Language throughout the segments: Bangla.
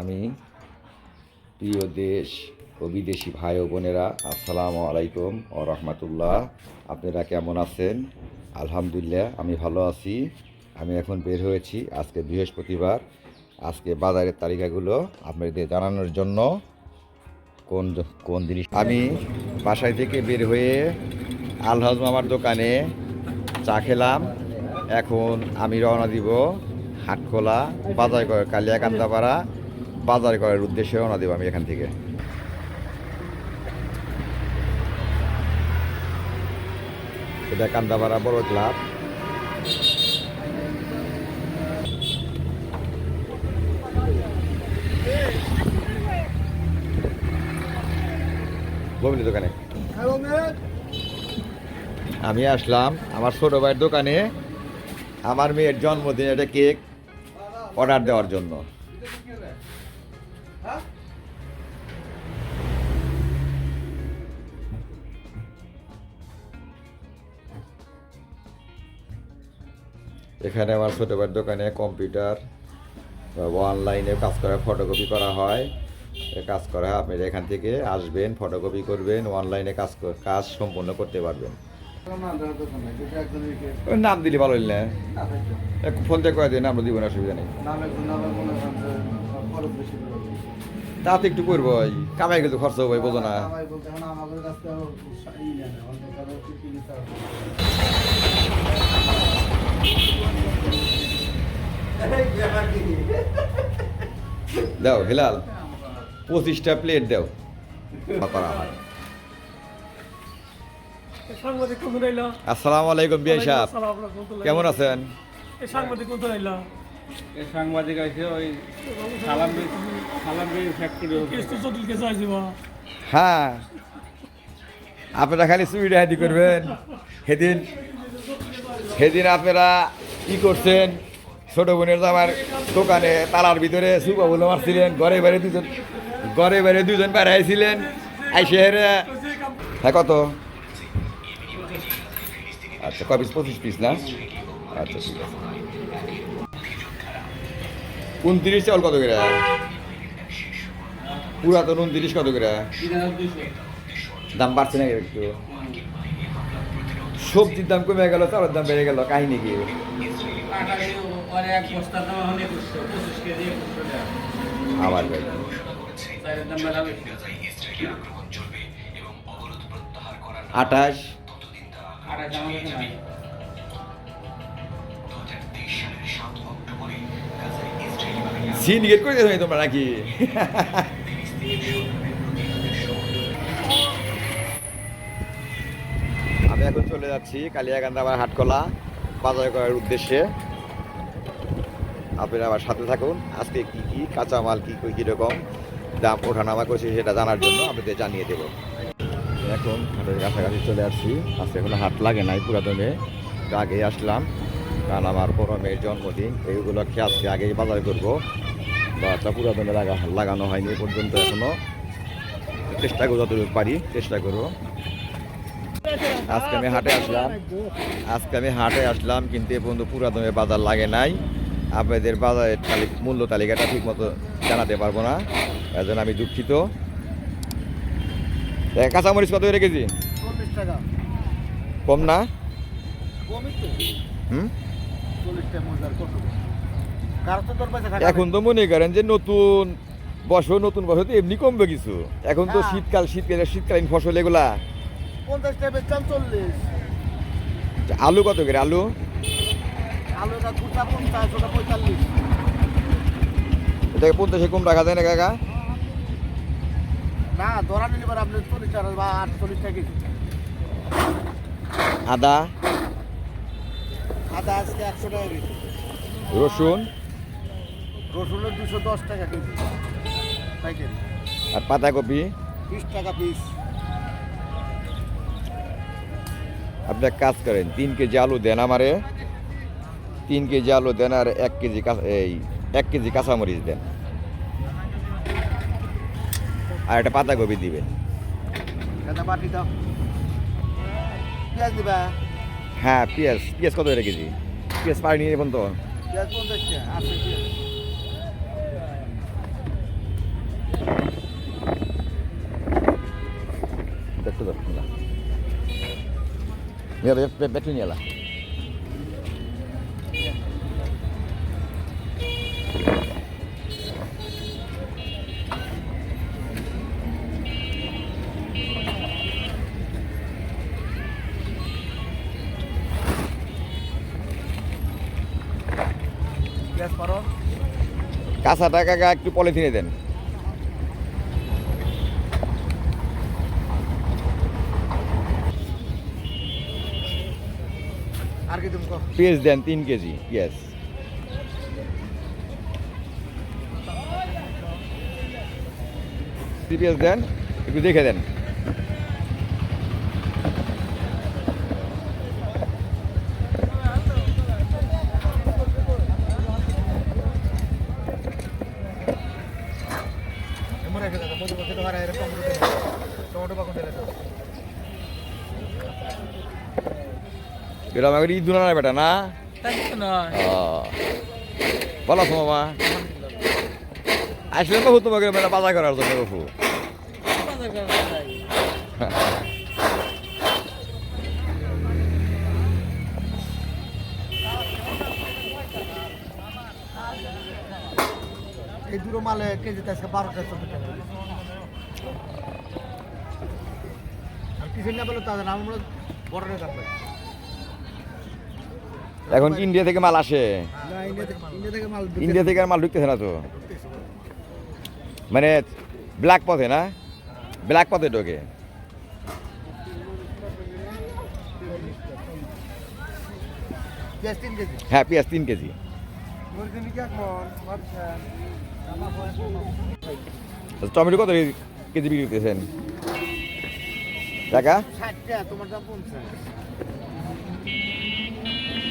আমি প্রিয় দেশ ও বিদেশি ভাই ও বোনেরা, আসসালামু আলাইকুম ও রহমতুল্লাহ। আপনারা কেমন আছেন? আলহামদুলিল্লাহ আমি ভালো আছি। আমি এখন বের হয়েছি, আজকে বৃহস্পতিবার। আজকে বাজারের তালিকাগুলো আপনাদের জানানোর জন্য কোন কোন জিনিস আমি বাসায় থেকে বের হয়ে আলহাজ মামার দোকানে চা খেলাম। এখন আমি রওনা দিব হাটখোলা বাজার করে কালিয়াকান্দাপাড়া বাজার করার উদ্দেশ্যে রওনা দেব আমি এখান থেকে। এটা কান্দাপাড়া বড় ক্লাব। বমিলি দোকানে আমি আসলাম আমার ছোট ভাইয়ের দোকানে আমার মেয়ের জন্মদিন একটা কেক অর্ডার দেওয়ার জন্য। এখানে আমার ছোট ভাইয়ের দোকানে কম্পিউটার অনলাইনে কাজ করা, ফটোকপি করা হয়, কাজ করা হয়। আপনি এখান থেকে আসবেন, ফটোকপি করবেন, অনলাইনে কাজ সম্পূর্ণ করতে পারবেন। নাম দিলে ভালো হইল না, ফোন থেকে করে দিন, আমরা দিব না, অসুবিধা নেই। তাতে একটু করবো, কামাই কিন্তু খরচ হবে, বোঝো না। দাও হেলাল 25টা প্লেট দাও। আসসালামু আলাইকুম বিআই সাহেব, কেমন আছেন? সাংবাদিক আছে ওই হ্যাঁ, আপনারা খালি সুবিধা হাতি করবেন। সেদিন আপনারা কি করছেন? ছোট বোনের আমার দোকানে তালার ভিতরে সুপা বলে মারছিলেন, ঘরে বাইরে দুজন বেড়াইছিলেন। আইসে হ্যাঁ, কত? আচ্ছা, কয় পিস? 25 পিস না? আচ্ছা, ঠিক আছে। 29 চাউল কত করে? পুরাতন 29 কত করে? দাম বাড়ছে না একটু? সবজির দাম কমে গেল, চাউলের দাম বেড়ে গেল, কাহিনী কি? আমার ভাই আটাশ সিন্ডিকেট করে দিয়েছো তোমরা নাকি? আমি এখন চলে যাচ্ছি কালিয়াকান্দাপাড়া হাটখোলা বাজার করার উদ্দেশ্যে। আপনারা আমার সাথে থাকুন। আজকে কি কি কাঁচামাল কীরকম দাম ওঠানামা করছে সেটা জানার জন্য আপনাদের জানিয়ে দেব। এখন হাটের কাছাকাছি চলে আসছি। আজকে এখনো হাট লাগে নাই, পুরাতনে আগেই আসলাম, কারণ আমার বড় মেয়ের জন্মদিন। এইগুলো খেয়ে আজকে আগেই বাজার করবো। বাচ্চা পুরাতনে লাগানো হয়নি এ পর্যন্ত, এখনো চেষ্টা করবো, যতটুকু পারি চেষ্টা করবো। আজকে আমি হাটে আসলাম কিন্তু এ পর্যন্ত পুরাতনে বাজার লাগে নাই। আপনাদের বাজারের মূল্য তালিকাটা ঠিক মতো জানাতে পারবো না, এর জন্য আমি দুঃখিত। কাঁচামরিচ কত করে কেজি? 40 টাকা। কম না? এখন তো মনে করেন যে নতুন বছর তো এমনি কমবে কিছু। এখন তো শীতকালীন ফসল এগুলা। 50 টাকা বেচলাম 40। আলু কত করে? আলু আলুটা 50 ওটা 45। এটাকে 50 কম রাখা যায় না কাকা? না, ধরা নিলে পরে আপনি 40 টাকা বা 48 টাকা কেজি। আদা আজকে 100 টাকা কেজি। রসুন 210 টাকা কেজি পাইকারি। আর পাতাকপি 20 টাকা পিস। আপনি এক কাজ করেন, 3 কেজি আলু দেন আমারে, 3 কেজি আলু দেন, আর 1 কেজি কাঁচামরিচ দেন, আর একটা পাতাকপি দিবেন। পেঁয়াজ দিবা? হ্যাঁ, পেঁয়াজ কত করে কেজি? পেঁয়াজ পাইনি এখন তো। পেঁয়াজ 50 টাকা আছে। ব্যাটারি নিয়ে এলা গ্যাস করো। কাঁচা টাকা একটু পলিথিনে দেন। আর কি তুমি কর। পেঁয়াজ দেন 3 কেজি পেঁয়াজ। পেঁয়াজ দেন একটু দেখে দেন। এমন রেখে দাও, মধু খেতে পারে এরকম টমেটো পাকুন দিলে তো। এটা আমাকে ঈদ দুনা না বেটা না তাই তো নয়। ভালো আছো মামা? আসলে তো তোমাকে বেটা বাজার করার জন্য বাবু। এই দুটো মালে কেজিতে আজকে 12-14 টাকা। আর কিছু না বলে তাদের আমরা বড় রেট পাই। এখন কি ইন্ডিয়া থেকে মাল আসে? না, ইন্ডিয়া থেকে মাল ইন্ডিয়া থেকে আর মাল ঢুকতেছে না তো, মানে ব্ল্যাক পথে না, ব্ল্যাক পথে ঢোকে। পেঁয়াজ 3 কেজি। হ্যাঁ পেঁয়াজ 3 কেজি। টমেটো কত কেজি বিক্রি করতেছেন টাকা? 60 টাকা, তোমার দাম 50।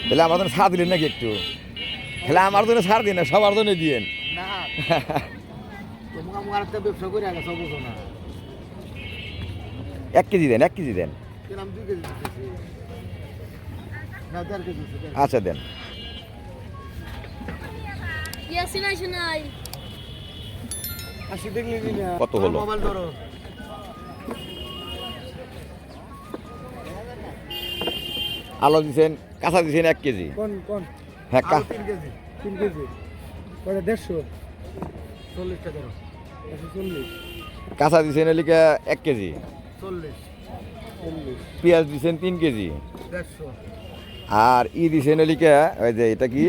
তাহলে আমার জন্য ছাড় দিলেন নাকি একটু? তাহলে আমার জন্য ছাড় দিন না, সবার জন্য দিয়েন। না, তোমাকে আমার একটা ব্যবসা করে আগে সব বুঝো না। 1 কেজি দেন, 1 কেজি দেন। কিরাম 2 কেজি দিতেছি। না, 1.5 কেজি দিতেছি। আচ্ছা দেন। নাই আসি দেখলি না। কত হলো? মোবাইল ধরো। আলু দিছেন, কাঁচা দিছেন 1 কেজি। কোন? হ্যাঁ আলু 3 কেজি। 3 কেজি। কত 150? 40 টাকা ধরো। 140। কাঁচা দিছেন এলিকে 1 কেজি। 40। পেঁয়াজ দিছেন 3 কেজি। 150। আর দিছেন এলিকে ওই যে এটা কি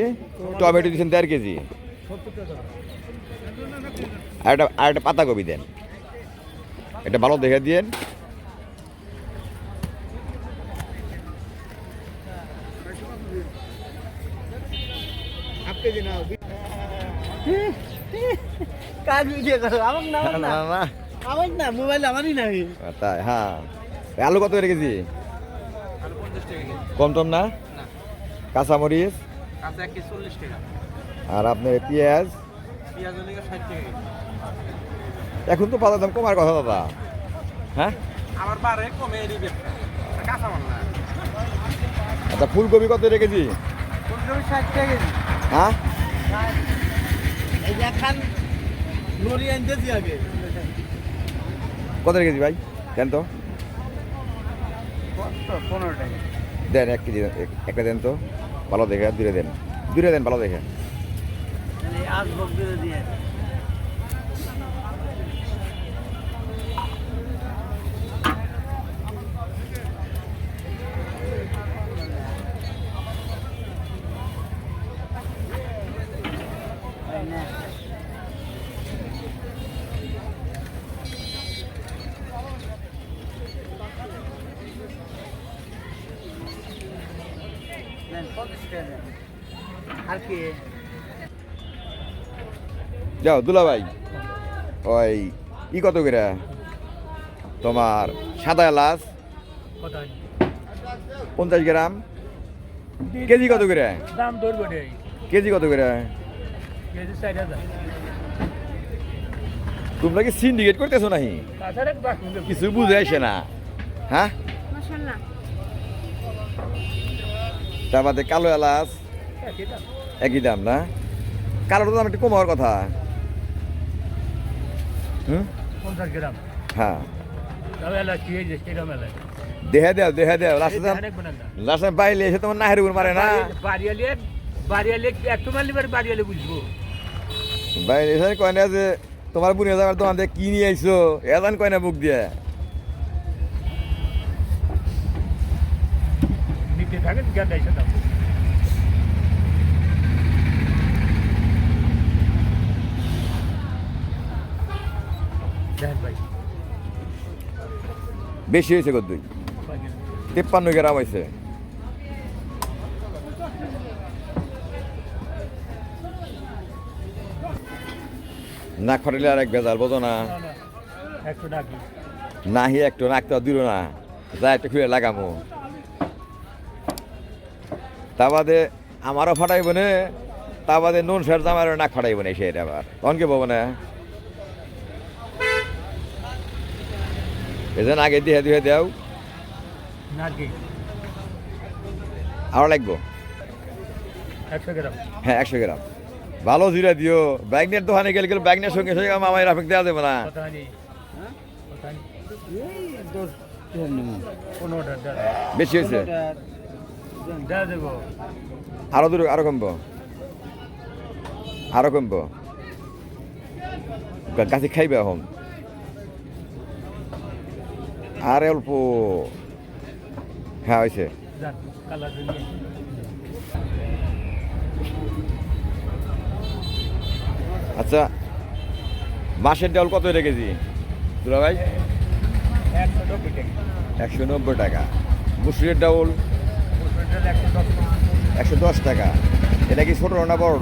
টমেটো দিছেন 1.5 কেজি। 70 টাকা। আর একটা পাতাকপি দেন, এটা ভালো দেখে দিয়েন। হাফ কেজি নাও। কাজ ভিডিও করো। আমাকে না, না না আমার না, মোবাইল আমারই নাই। তাই, হ্যাঁ। আলু কত করে কেজি? আলু 50 টাকা কেজি। কম টম না? না। কাঁচামরিচ কাঁচা 1 কেজি 40 টাকা। আর আপনার পেঁয়াজ পেঁয়াজ হলে 60 টাকা কেজি। এখন তো পাতার দাম কমার কথা দাদা। হ্যাঁ আমার বারে কমে এরই ব্যবসা। কাঁচা মাল না। আচ্ছা ফুলকপি কত করে কেজি? ফুলকপি 60 টাকা কেজি। হ্যাঁ এই যে খান লরি আনতেছি আগে। কত করে কেজি ভাই দেন তো? 15 টাকা। দেন 1 কেজি একটা দেন তো, ভালো দেখে দূরে দেন ভালো দেখে। আজ ভোগ দিয়ে দিয়ে। আর কি যাও দুলা ভাই, ওই কত করে তোমার সাদা এলাচ? 50 গ্রাম। কেজি কত করে? দাম ধরবো রে। কেজি কত করে? কেজি 4000। তোমরা কি সিন্ডিকেট করতেছো নাকি? কিছু বুঝে আসে না। হ্যাঁ মাশাআল্লাহ তার বাদে কালো এলাচ একই দাম না? কালোর দাম একটু কম হওয়ার কথা। 50 গ্রাম। হ্যাঁ তবে এলাচ কি এই যে কিরম এলাচ? দেহে দেও লাস্ট বাইলে এসে তোমার নাহের উপর মারে না বাড়িয়ালে একটু মারলি বাড়িয়ালে বুঝবো বাইরে এসে কয় না যে তোমার বুনিয়া যাবার তোমার দিয়ে কি নিয়ে আইছো এদান কয় না বুক দিয়ে নিতে থাকেন গাদা এসে দাও ভাই বেশি হয়েছে কত 53 গ্রাম হয়েছে নাক ফাটিলে আর এক বেজাল বোঝো না একটু ডাকি নাহি একটু নাক তো দিল না যা একটু খুঁড়ে লাগামো তা বাদে আমারও ফাটাইব না তা বাদে নুন সার জামারও নাক ফাটাইব না সে আবার তখন কে পাবো না এজন আগে দিয়ে দিয়ে দেও নাকি আরো লাগবো 100 গ্রাম হ্যাঁ 100 গ্রাম ভালো জিরা দিও ব্যাগনের দোকানে গেলে গেলে ব্যাগনের সঙ্গে সঙ্গে মামাই রাফিক দেওয়া যাবে না কথা নেই কথা নেই 15 বেশি হয়েছে দেওয়া দেবো আরো দূর আরো কমবো আরো কমবো গাছে খাইবে এখন আর অল্প হ্যাঁ হয়েছে যান কালার দিয়ে আচ্ছা মাসের ডাল কত রেখে কেজি দুলা ভাই 190 টাকা মুসুরের ডাউল 110 টাকা এটা কি ছোটো না বড়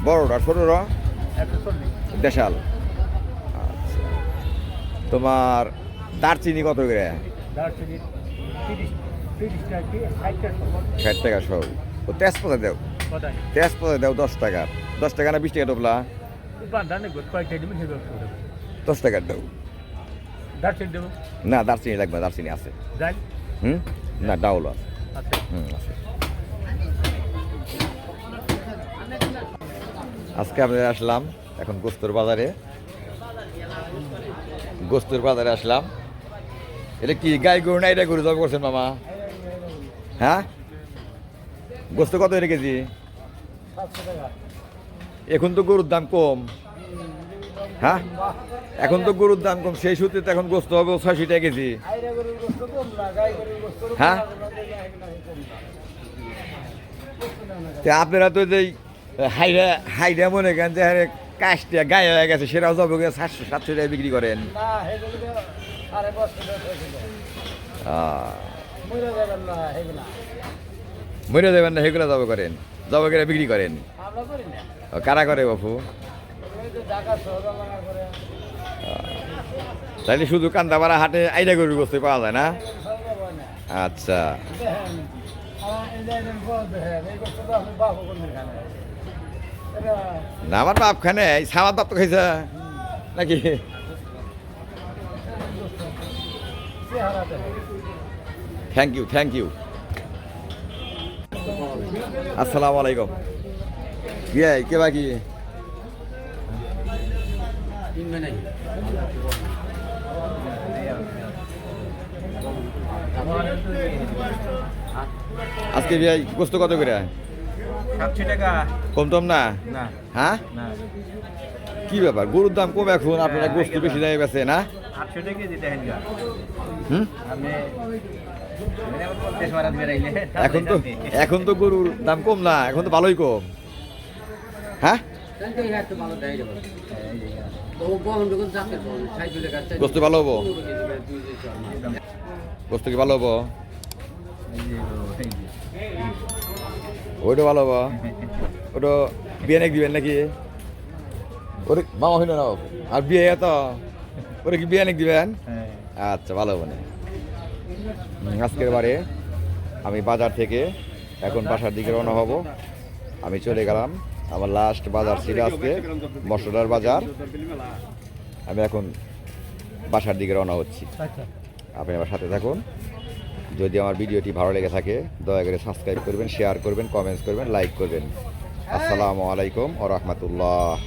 বড়টা ছোটোটা দেশাল আচ্ছা তোমার দারচিনি কত করে 60 টাকা সব ও তেজপাতা দেও তেজপাতা দেও 10 টাকা 10 টাকা না 20 টাকা টোপলা 10 টাকার দাও না দারচিনি লাগবে দারচিনি আছে হুম না ডাউল আছে হুম আছে আজকে আমরা আসলাম এখন গোস্তর বাজারে আসলাম এটা কি গাই গরু না এটা গরু জব করছেন মামা হ্যাঁ গোস্ত কত হয়ে কেজি এখন তো গরুর দাম কম হ্যাঁ এখন তো গরুর দাম কম সেই সূত্রে এখন গোস্ত হবে 60 টাকা কেজি হ্যাঁ আপনারা তো যে হাইরা মনে করেন যে কাশটা গায়ে হয়ে গেছে সেটাও যাবে 700 টাকা বিক্রি করেন মরে যাবেন না সেগুলো জব করেন জব করে বিক্রি করেন কারা করে বাপু তাইলে শুধু কান্দাপাড়া হাটে আইডা গরুর গোস্ত পাওয়া যায় না আচ্ছা না আমার বাপ খানে সামার বাপ তো খাইছে নাকি থ্যাংক ইউ আসসালামু আলাইকুম কে বাকি আজকে ভাই গোস্ত কত করে 60 টাকা কম টম না না হ্যাঁ না কি ব্যাপার গরুর দাম কম এখন আপনারা গোস্ত বেশি দামে বেছে না 800 টাকা দিতে হেন গা হুম আপনি এখন তো গরুর দাম কম না এখন তো ভালোই কম হ্যাঁ গোস্ত ভালো হবো গোস্ত কি ভালো হবো ওইটা ভালো হবো ওটা বিয়ে নাকি দিবেন নাকি ওরে মামা হইল না আর বিয়ে তো ওরে কি বিয়ে নাকি দিবেন আচ্ছা ভালো হবো না আজকের বারে আমি বাজার থেকে এখন বাসার দিকে রওনা হব আমি চলে গেলাম আমার লাস্ট বাজার ছিল আজকে মশলার বাজার আমি এখন বাসার দিকে রওনা হচ্ছি আপনি আমার সাথে থাকুন যদি আমার ভিডিওটি ভালো লেগে থাকে দয়া করে সাবস্ক্রাইব করবেন শেয়ার করবেন কমেন্টস করবেন লাইক করবেন আসসালামু আলাইকুম ওয়া রাহমাতুল্লাহ।